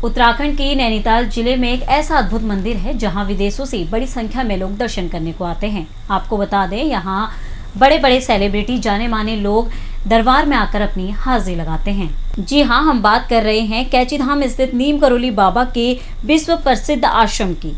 उत्तराखंड के नैनीताल जिले में एक ऐसा अद्भुत मंदिर है जहां विदेशों से बड़ी संख्या में लोग दर्शन करने को आते हैं। आपको बता दें, यहां बड़े बड़े सेलिब्रिटी, जाने माने लोग दरबार में आकर अपनी हाजिरी लगाते हैं। जी हां, हम बात कर रहे हैं कैचीधाम स्थित नीम करोली बाबा के विश्व प्रसिद्ध आश्रम की।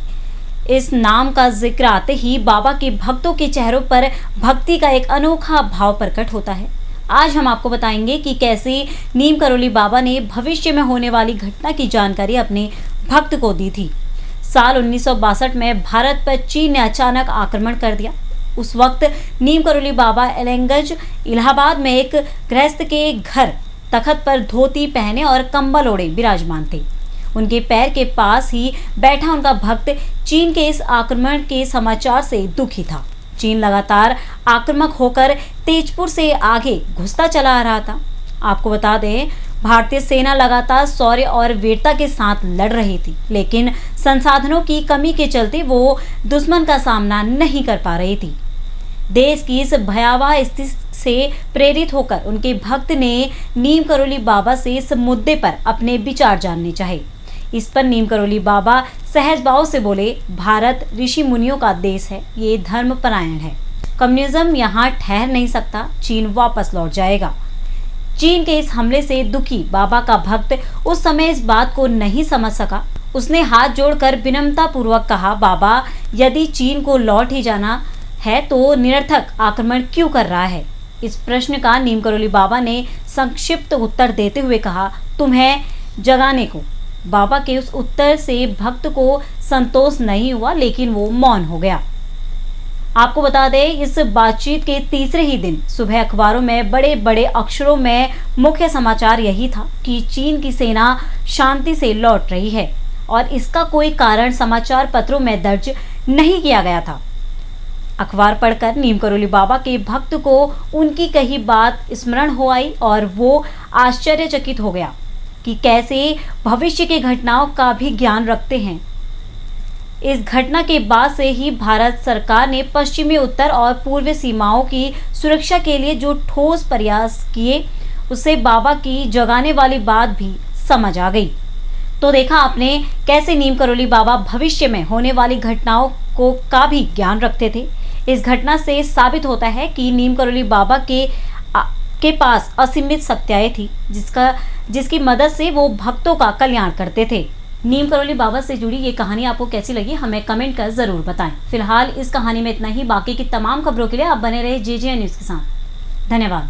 इस नाम का जिक्र आते ही बाबा के भक्तों के चेहरों पर भक्ति का एक अनोखा भाव प्रकट होता है। आज हम आपको बताएंगे कि कैसे नीम करोली बाबा ने भविष्य में होने वाली घटना की जानकारी अपने भक्त को दी थी। साल 1962 में भारत पर चीन ने अचानक आक्रमण कर दिया। उस वक्त नीम करोली बाबा एलंगज इलाहाबाद में एक गृहस्थ के घर तखत पर धोती पहने और कंबल ओढ़े विराजमान थे। उनके पैर के पास ही बैठा उनका भक्त चीन के इस आक्रमण के समाचार से दुखी था। चीन लगातार आक्रामक होकर तेजपुर से आगे घुसता चला आ रहा था। आपको बता दें, भारतीय सेना लगातार शौर्य और वीरता के साथ लड़ रही थी, लेकिन संसाधनों की कमी के चलते वो दुश्मन का सामना नहीं कर पा रही थी। देश की इस भयावह स्थिति से प्रेरित होकर उनके भक्त ने नीम करोली बाबा से इस मुद्दे पर अपने विचार जानने चाहे। इस पर नीम करोली बाबा सहज भाव से बोले, भारत ऋषि मुनियों का देश है, ये धर्म परायण है। कम्युनिज्म यहाँ ठहर नहीं सकता, चीन वापस लौट जाएगा। चीन के इस हमले से दुखी बाबा का भक्त उस समय इस बात को नहीं समझ सका। उसने हाथ जोड़कर विनम्रता पूर्वक कहा, बाबा, यदि चीन को लौट ही जाना है तो निरर्थक आक्रमण क्यों कर रहा है? इस प्रश्न का नीम करोली बाबा ने संक्षिप्त उत्तर देते हुए कहा, तुम्हें जगाने को। बाबा के उस उत्तर से भक्त को संतोष नहीं हुआ, लेकिन वो मौन हो गया। आपको बता दें, इस बातचीत के तीसरे ही दिन सुबह अखबारों में बड़े बड़े अक्षरों में मुख्य समाचार यही था कि चीन की सेना शांति से लौट रही है और इसका कोई कारण समाचार पत्रों में दर्ज नहीं किया गया था। अखबार पढ़कर नीम करोली बाबा के भक्त को उनकी कही बात स्मरण हो आई और वो आश्चर्यचकित हो गया कि कैसे भविष्य की घटनाओं का भी ज्ञान रखते हैं। इस घटना के बाद से ही भारत सरकार ने पश्चिमी, उत्तर और पूर्वी सीमाओं की सुरक्षा के लिए जो ठोस प्रयास किए, उससे बाबा की जगाने वाली बात भी समझ आ गई। तो देखा आपने कैसे नीम करोली बाबा भविष्य में होने वाली घटनाओं का भी ज्ञान रखते थे। इस घटना से साबित होता है कि नीम करोली बाबा के पास असीमित शक्तियाँ थी, जिसकी मदद से वो भक्तों का कल्याण करते थे। नीम करोली बाबा से जुड़ी ये कहानी आपको कैसी लगी, हमें कमेंट कर जरूर बताएं। फिलहाल इस कहानी में इतना ही। बाकी की तमाम खबरों के लिए आप बने रहे JJ न्यूज़ के साथ। धन्यवाद।